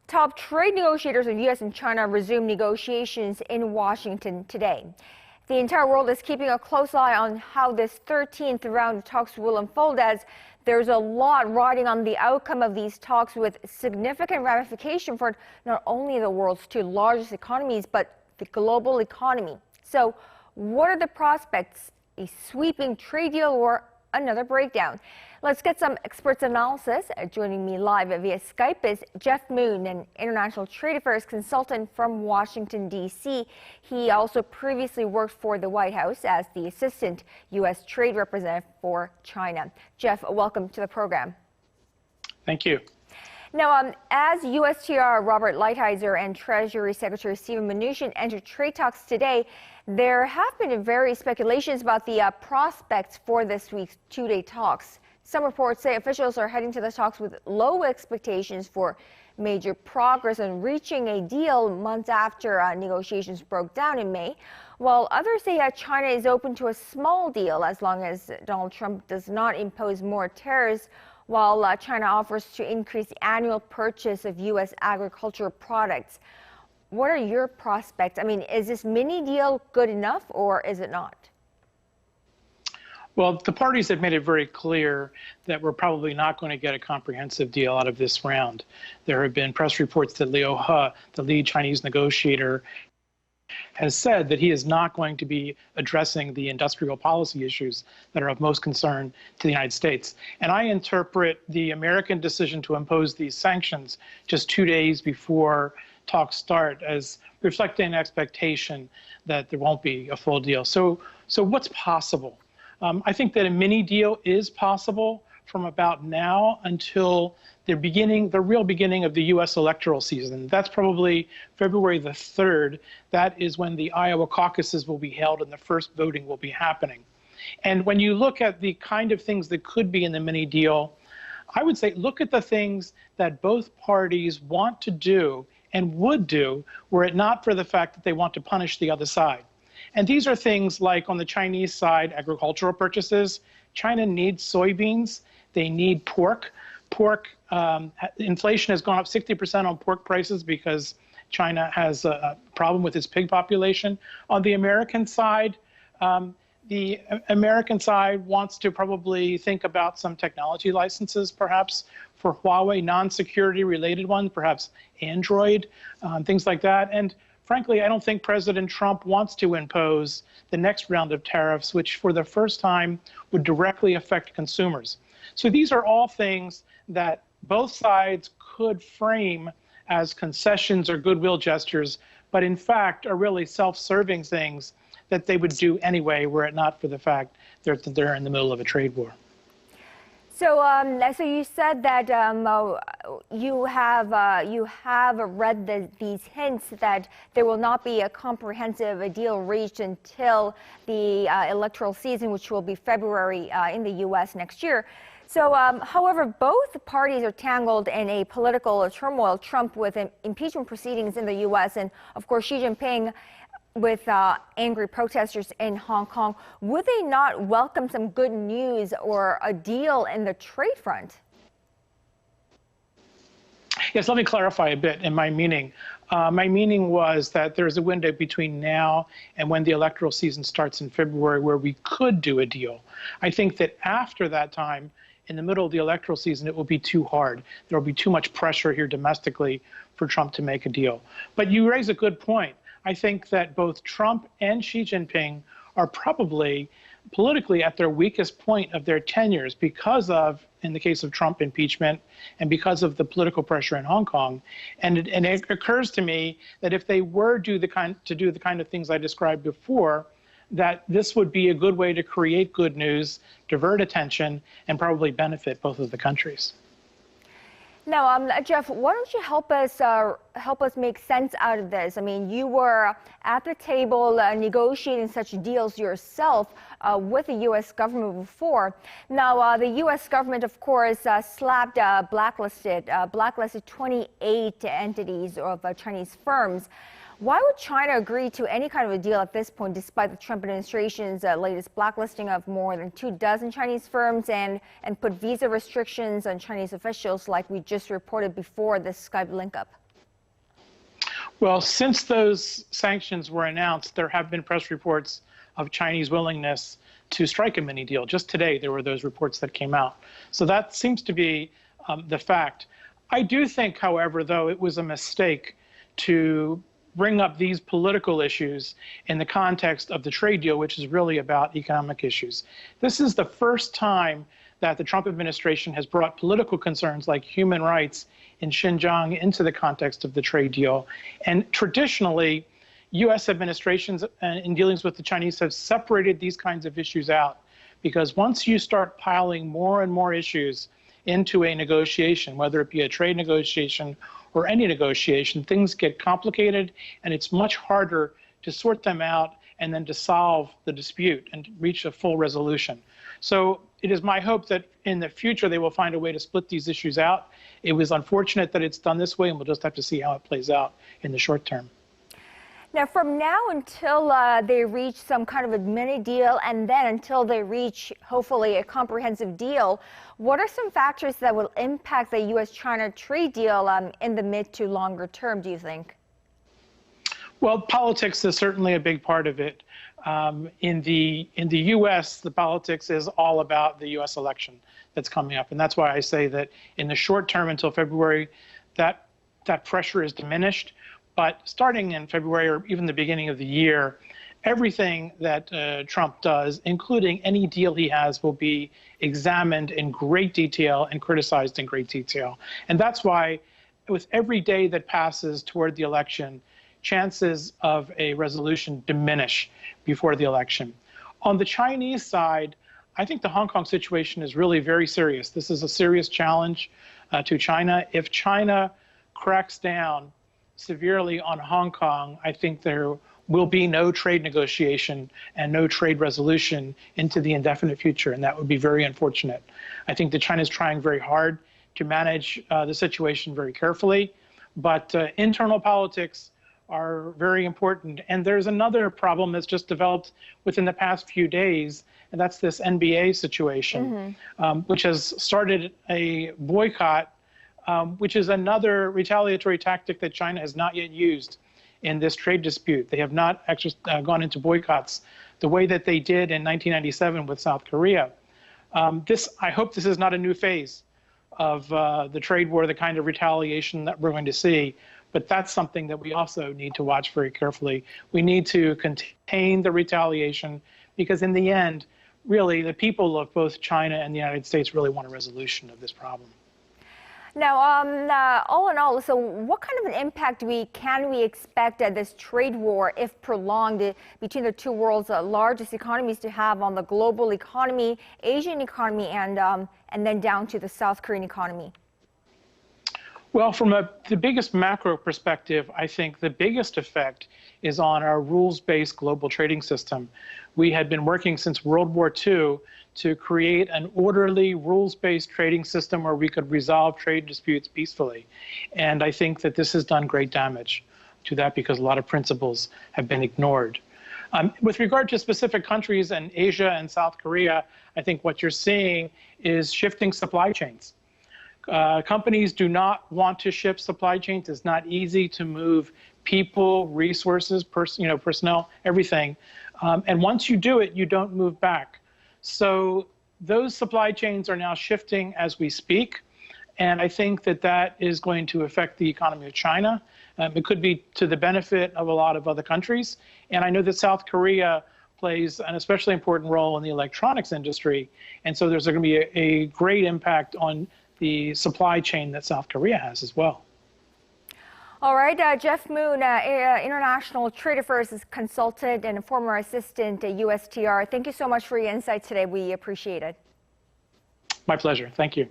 Top trade negotiators of U.S. and China resume negotiations in Washington today. The entire world is keeping a close eye on how this 13th round of talks will unfold, as there's a lot riding on the outcome of these talks, with significant ramification for not only the world's two largest economies, but the global economy. So what are the prospects? A sweeping trade deal or another breakdown? Let's get some experts' analysis. Joining me live via Skype is Jeff Moon, an international trade affairs consultant from Washington, D.C. He also previously worked for the White House as the Assistant U.S. Trade Representative for China. Jeff, welcome to the program. Thank you. Now, as USTR Robert Lighthizer and Treasury Secretary Stephen Mnuchin enter trade talks today, there have been various speculations about the prospects for this week's two-day talks. Some reports say officials are heading to the talks with low expectations for major progress on reaching a deal months after negotiations broke down in May, while others say China is open to a small deal as long as Donald Trump does not impose more tariffs, while China offers to increase the annual purchase of U.S. agricultural products. What are your prospects? I mean, is this mini deal good enough, or is it not? Well, the parties have made it very clear that we're probably not going to get a comprehensive deal out of this round. There have been press reports that Liu He, the lead Chinese negotiator, has said that he is not going to be addressing the industrial policy issues that are of most concern to the United States. And I interpret the American decision to impose these sanctions just 2 days before talks start as reflecting an expectation that there won't be a full deal. So what's possible? I think that a mini deal is possible from about now until the real beginning of the U.S. electoral season. That's probably February the 3rd. That is when the Iowa caucuses will be held and the first voting will be happening. And when you look at the kind of things that could be in the mini deal, I would say look at the things that both parties want to do and would do were it not for the fact that they want to punish the other side. And these are things like, on the Chinese side, agricultural purchases. China needs soybeans. They need pork. Inflation has gone up 60% on pork prices because China has a problem with its pig population. On the American side, wants to probably think about some technology licenses, perhaps for Huawei, non-security related ones, perhaps Android, things like that. And frankly, I don't think President Trump wants to impose the next round of tariffs, which for the first time would directly affect consumers. So these are all things that both sides could frame as concessions or goodwill gestures, but in fact are really self-serving things that they would do anyway were it not for the fact that they're in the middle of a trade war. So, so you said that you have read these hints that there will not be a comprehensive deal reached until the electoral season, which will be February in the U.S. next year. So, however, both parties are tangled in a political turmoil. Trump with impeachment proceedings in the U.S. and, of course, Xi Jinping with angry protesters in Hong Kong. Would they not welcome some good news or a deal in the trade front? Yes, let me clarify a bit in my meaning. My meaning was that there's a window between now and when the electoral season starts in February where we could do a deal. I think that after that time, in the middle of the electoral season, it will be too hard. There will be too much pressure here domestically for Trump to make a deal. But you raise a good point. I think that both Trump and Xi Jinping are probably politically at their weakest point of their tenures because of, in the case of Trump, impeachment, and because of the political pressure in Hong Kong. And it occurs to me that if they were to do the kind of things I described before, that this would be a good way to create good news, divert attention, and probably benefit both of the countries. Now, Jeff, why don't you help us make sense out of this? I mean, you were at the table negotiating such deals yourself with the U.S. government before. Now, the U.S. government, of course, blacklisted 28 entities of Chinese firms. Why would China agree to any kind of a deal at this point, despite the Trump administration's latest blacklisting of more than 24 Chinese firms and put visa restrictions on Chinese officials like we just reported before this Skype link-up? Well, since those sanctions were announced, there have been press reports of Chinese willingness to strike a mini deal. Just today, there were those reports that came out. So that seems to be the fact. I do think, however, though, it was a mistake to bring up these political issues in the context of the trade deal, which is really about economic issues. This is the first time that the Trump administration has brought political concerns like human rights in Xinjiang into the context of the trade deal. And traditionally, U.S. administrations in dealings with the Chinese have separated these kinds of issues out, because once you start piling more and more issues into a negotiation, whether it be a trade negotiation or any negotiation, things get complicated, and it's much harder to sort them out and then to solve the dispute and reach a full resolution. So it is my hope that in the future they will find a way to split these issues out. It was unfortunate that it's done this way, and we'll just have to see how it plays out in the short term. Now, from now until they reach some kind of a mini deal, and then until they reach, hopefully, a comprehensive deal, what are some factors that will impact the U.S.-China trade deal in the mid to longer term, do you think? Well, politics is certainly a big part of it. In the U.S., the politics is all about the U.S. election that's coming up. And that's why I say that in the short term until February, that pressure is diminished. But starting in February or even the beginning of the year, everything that Trump does, including any deal he has, will be examined in great detail and criticized in great detail. And that's why with every day that passes toward the election, chances of a resolution diminish before the election. On the Chinese side, I think the Hong Kong situation is really very serious. This is a serious challenge to China. If China cracks down severely on Hong Kong, I think there will be no trade negotiation and no trade resolution into the indefinite future, and that would be very unfortunate. I think that China is trying very hard to manage the situation very carefully, but internal politics are very important. And there's another problem that's just developed within the past few days, and that's this NBA situation, which has started a boycott, which is another retaliatory tactic that China has not yet used in this trade dispute. They have not actually gone into boycotts the way that they did in 1997 with South Korea. I hope this is not a new phase of the trade war, the kind of retaliation that we're going to see. But that's something that we also need to watch very carefully. We need to contain the retaliation, because in the end, really, the people of both China and the United States really want a resolution of this problem. Now, all in all, so what kind of an impact can we expect this trade war, if prolonged, between the two world's largest economies to have on the global economy, Asian economy, and then down to the South Korean economy? Well, from the biggest macro perspective, I think the biggest effect is on our rules-based global trading system. We had been working since World War II to create an orderly, rules-based trading system where we could resolve trade disputes peacefully. And I think that this has done great damage to that, because a lot of principles have been ignored. With regard to specific countries in Asia and South Korea, I think what you're seeing is shifting supply chains. Companies do not want to shift supply chains. It's not easy to move people, resources, personnel, everything. And once you do it, you don't move back. So those supply chains are now shifting as we speak. And I think that that is going to affect the economy of China. It could be to the benefit of a lot of other countries. And I know that South Korea plays an especially important role in the electronics industry. And so there's going to be a great impact on the supply chain that South Korea has as well. All right, Jeff Moon, International Trade Affairs Consultant and former Assistant USTR. Thank you so much for your insights today. We appreciate it. My pleasure. Thank you.